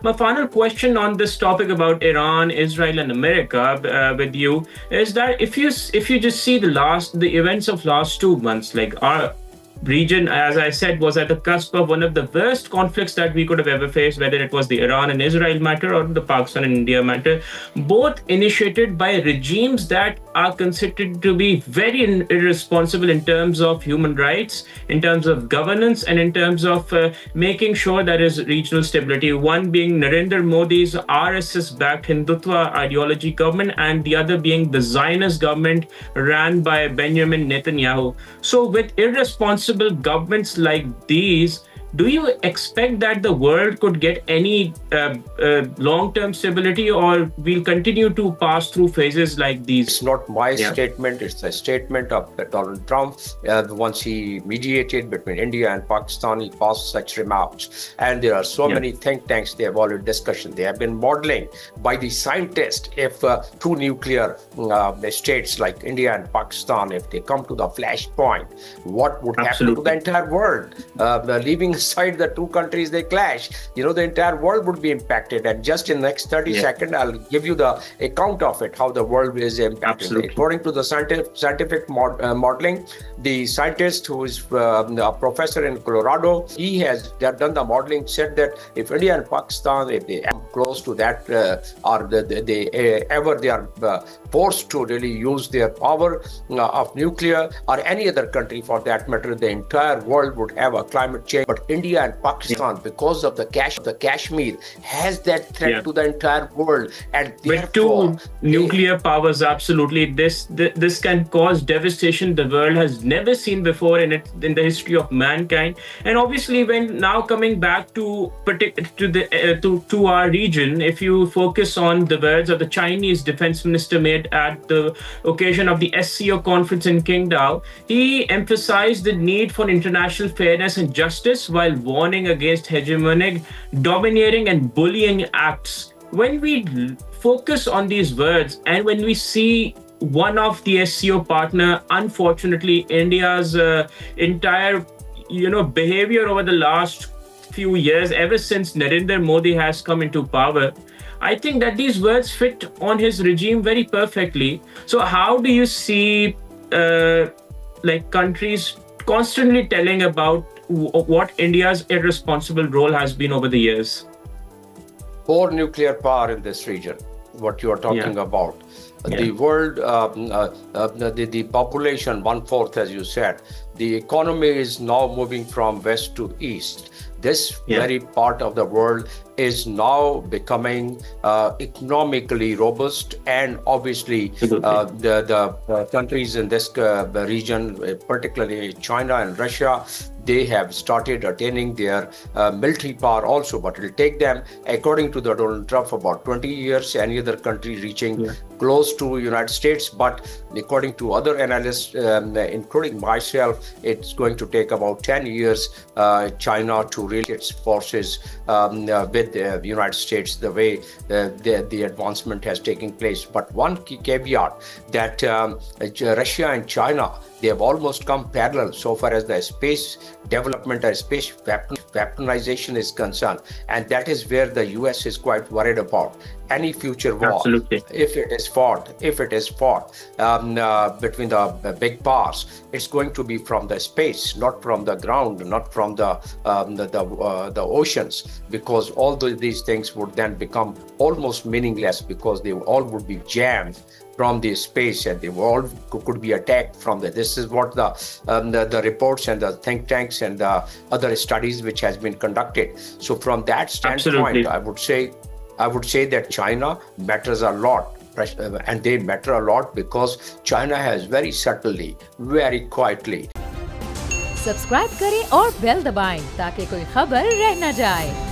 My final question on this topic about Iran, Israel, and America with you is that if you just see the events of last 2 months, like our region, as I said, was at the cusp of one of the worst conflicts that we could have ever faced, whether it was the Iran and Israel matter or the Pakistan and India matter, both initiated by regimes that are considered to be very irresponsible in terms of human rights, in terms of governance, and in terms of making sure there is regional stability. One being Narendra Modi's RSS-backed Hindutva ideology government, and the other being the Zionist government ran by Benjamin Netanyahu. So with irresponsible governments like these, do you expect that the world could get any long-term stability, or we'll continue to pass through phases like these? It's not my statement, it's a statement of Donald Trump. Once he mediated between India and Pakistan, he passed such remarks. And there are so many think tanks, they have already discussion. They have been modeling by the scientists, if two nuclear states like India and Pakistan, if they come to the flashpoint, what would happen to the entire world? Leaving aside the two countries, they clash, the entire world would be impacted. And just in the next 30 seconds, I'll give you the account of it, how the world is impacted. According to the scientific modeling, the scientist who is a professor in Colorado, he has done the modeling, said that if India and Pakistan, if they come close to that, or they are forced to really use their power of nuclear, or any other country for that matter, the entire world would have a climate change. But India and Pakistan, because of the Kashmir, has that threat to the entire world. And with two nuclear powers, absolutely, this can cause devastation the world has never seen before in the history of mankind. And obviously, when now coming back to our region, if you focus on the words of the Chinese defense minister made at the occasion of the SCO conference in Qingdao, he emphasized the need for international fairness and justice while warning against hegemonic, domineering, and bullying acts. When we focus on these words, and when we see one of the SCO partner, unfortunately, India's entire behavior over the last few years, ever since Narendra Modi has come into power, I think that these words fit on his regime very perfectly. So how do you see countries constantly telling about what India's irresponsible role has been over the years? Four nuclear power in this region, what you are talking about. The world, the population, 1/4, as you said, the economy is now moving from west to east. This very part of the world is now becoming economically robust, and obviously the countries in this region, particularly China and Russia, they have started attaining their military power also, but it will take them, according to the Donald Trump, about 20 years, any other country reaching close to United States. But according to other analysts, including myself, it's going to take about 10 years, China to really its forces with the United States, the way the advancement has taken place. But one key caveat that Russia and China, they have almost come parallel so far as the space development or space weaponization is concerned. And that is where the US is quite worried about. Any future war, if it is fought between the big powers, it's going to be from the space, not from the ground, not from the oceans, because all these things would then become almost meaningless, because they all would be jammed from the space, and they all could be attacked from the. This is what the reports and the think tanks and the other studies which has been conducted. So from that standpoint, I would say that China matters a lot, and they matter a lot because China has very subtly, very quietly. Subscribe करें और bell दबाएं ताकि कोई खबर रह न जाए।